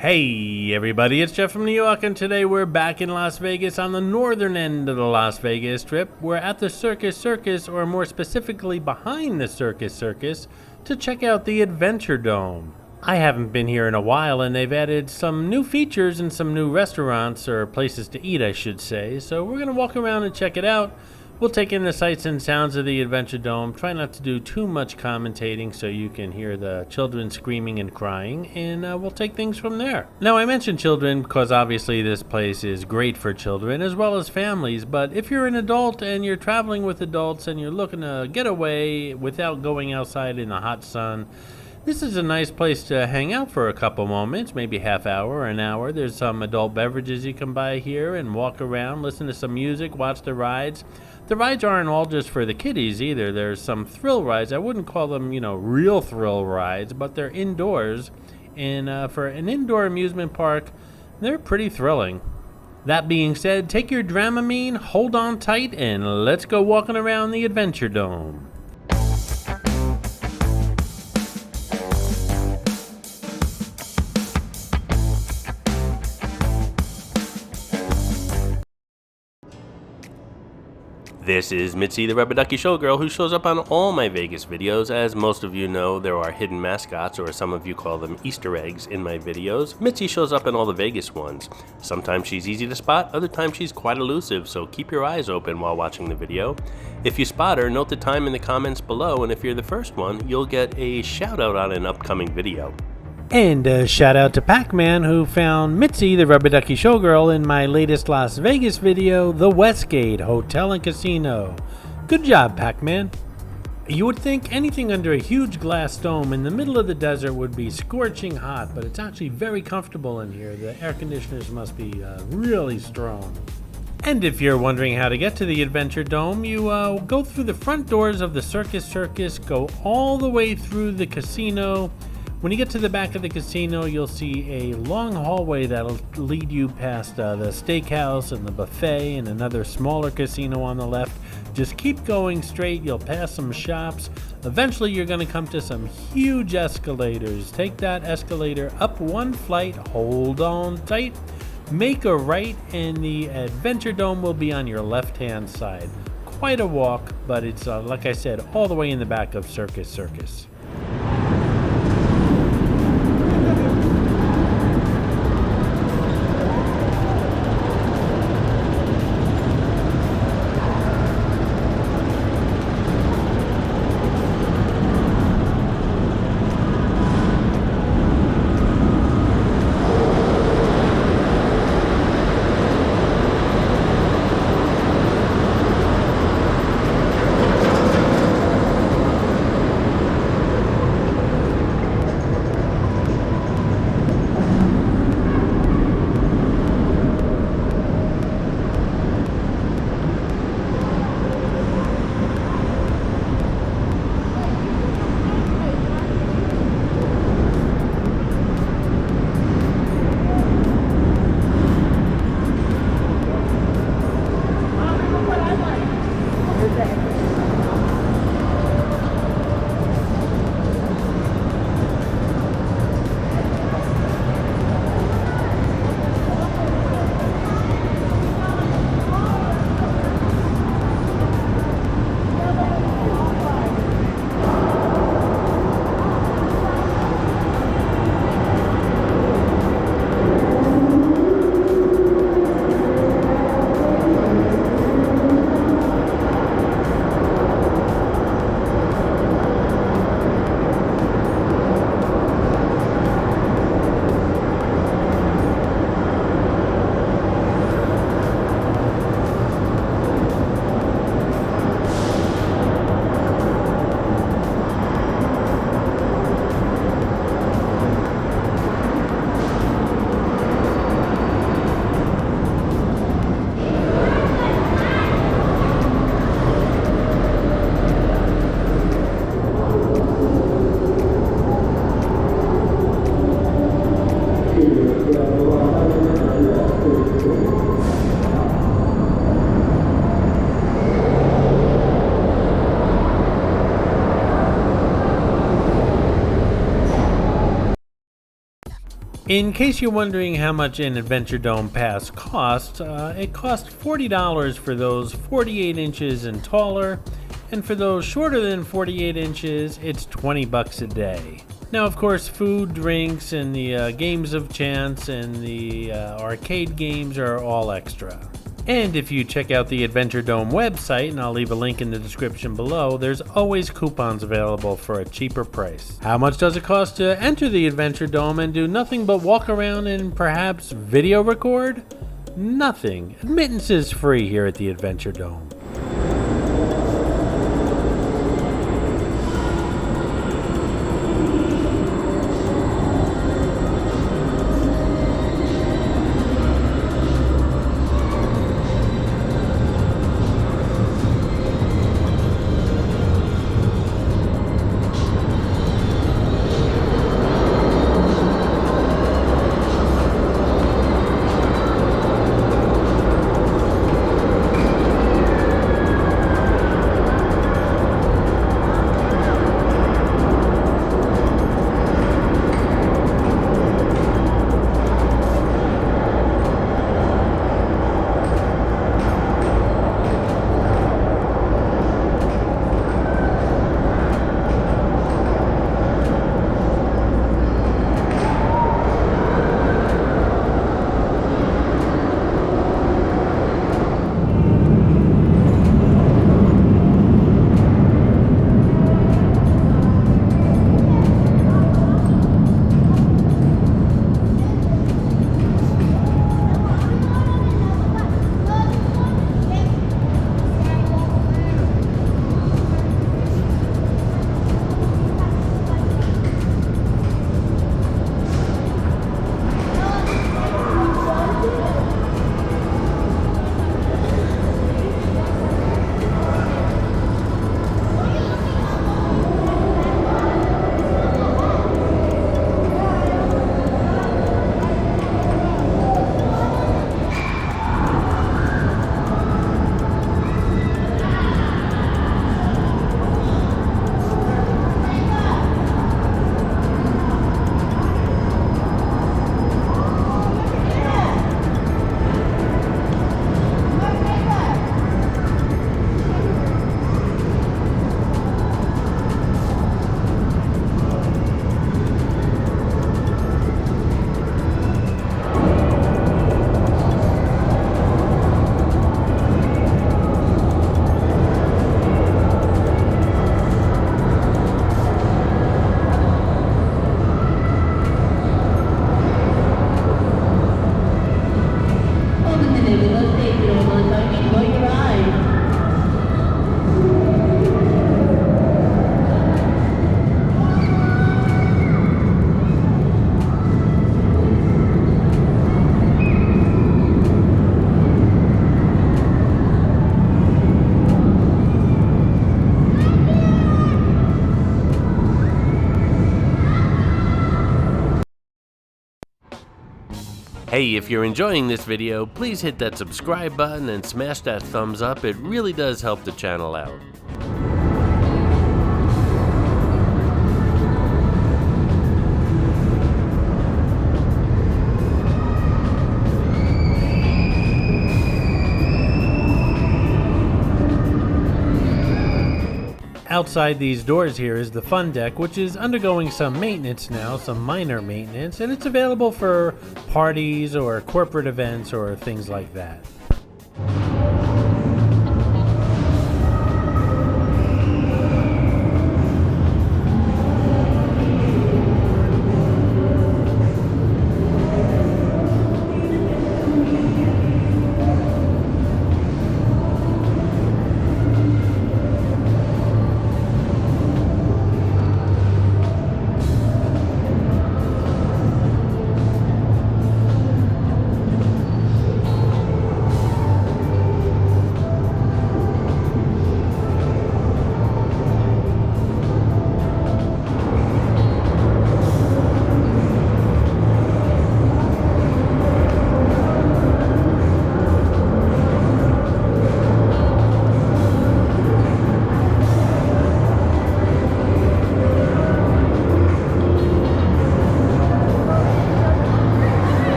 Hey everybody, it's Jeff from New York, and today we're back in Las Vegas on the northern end of the Las Vegas Strip. We're at the Circus Circus, or more specifically behind the Circus Circus, to check out the Adventuredome. I haven't been here in a while, and they've added some new features and some new restaurants, or places to eat I should say, so we're going to walk around and check it out. We'll take in the sights and sounds of the Adventuredome, try not to do too much commentating so you can hear the children screaming and crying, and we'll take things from there. Now, I mentioned children because obviously this place is great for children as well as families, but if you're an adult and you're traveling with adults and you're looking to get away without going outside in the hot sun, this is a nice place to hang out for a couple moments, maybe half hour or an hour. There's some adult beverages you can buy here and walk around, listen to some music, watch the rides. The rides aren't all just for the kiddies either. There's some thrill rides. I wouldn't call them, real thrill rides, but they're indoors. And for an indoor amusement park, they're pretty thrilling. That being said, take your Dramamine, hold on tight, and let's go walking around the Adventuredome. This is Mitzi, the rubber ducky showgirl, who shows up on all my Vegas videos. As most of you know, there are hidden mascots, or some of you call them Easter eggs, in my videos. Mitzi shows up in all the Vegas ones. Sometimes she's easy to spot, other times she's quite elusive, so keep your eyes open while watching the video. If you spot her, note the time in the comments below, and if you're the first one, you'll get a shout out on an upcoming video. And a shout out to Pac-Man, who found Mitzi, the rubber ducky showgirl, in my latest Las Vegas video, the Westgate Hotel and Casino. Good job, Pac-Man. You would think anything under a huge glass dome in the middle of the desert would be scorching hot, but it's actually very comfortable in here. The air conditioners must be really strong. And if you're wondering how to get to the Adventuredome, you go through the front doors of the Circus Circus, go all the way through the casino. When you get to the back of the casino, you'll see a long hallway that'll lead you past the steakhouse and the buffet and another smaller casino on the left. Just keep going straight, you'll pass some shops. Eventually you're going to come to some huge escalators. Take that escalator up one flight, hold on tight, make a right, and the Adventuredome will be on your left-hand side. Quite a walk, but it's, like I said, all the way in the back of Circus Circus. In case you're wondering how much an Adventuredome pass costs, it costs $40 for those 48 inches and taller, and for those shorter than 48 inches, it's $20 a day. Now, of course, food, drinks, and the games of chance and the arcade games are all extra. And if you check out the Adventuredome website, and I'll leave a link in the description below, there's always coupons available for a cheaper price. How much does it cost to enter the Adventuredome and do nothing but walk around and perhaps video record? Nothing. Admittance is free here at the Adventuredome. Hey, if you're enjoying this video, please hit that subscribe button and smash that thumbs up. It really does help the channel out. Outside these doors here is the fun deck, which is undergoing some maintenance now, some minor maintenance, and it's available for parties or corporate events or things like that.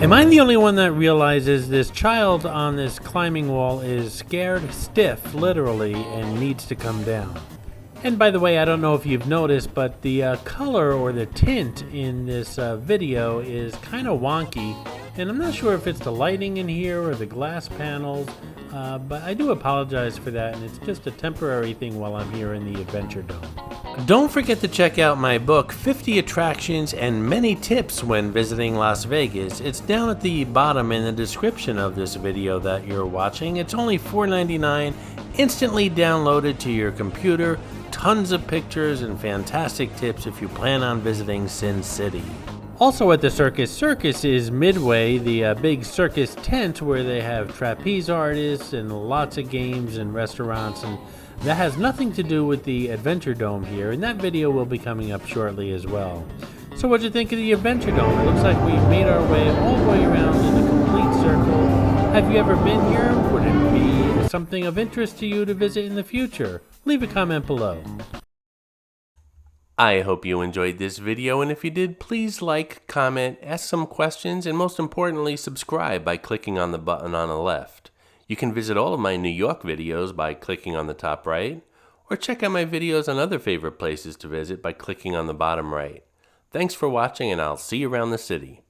Am I the only one that realizes this child on this climbing wall is scared stiff, literally, and needs to come down? And by the way, I don't know if you've noticed, but the color or the tint in this video is kind of wonky, and I'm not sure if it's the lighting in here or the glass panels, but I do apologize for that, and it's just a temporary thing while I'm here in the Adventuredome. Don't forget to check out my book, 50 Attractions and Many Tips When Visiting Las Vegas. It's down at the bottom in the description of this video that you're watching. It's only $4.99, instantly downloaded to your computer. Tons of pictures and fantastic tips if you plan on visiting Sin City. Also at the Circus Circus is Midway, the big circus tent where they have trapeze artists and lots of games and restaurants, and that has nothing to do with the Adventuredome here, and that video will be coming up shortly as well. So what'd you think of the Adventuredome? It looks like we've made our way all the way around in a complete circle. Have you ever been here? Would it be something of interest to you to visit in the future? Leave a comment below. I hope you enjoyed this video, and if you did, please like, comment, ask some questions, and most importantly, subscribe by clicking on the button on the left. You can visit all of my New York videos by clicking on the top right, or check out my videos on other favorite places to visit by clicking on the bottom right. Thanks for watching, and I'll see you around the city.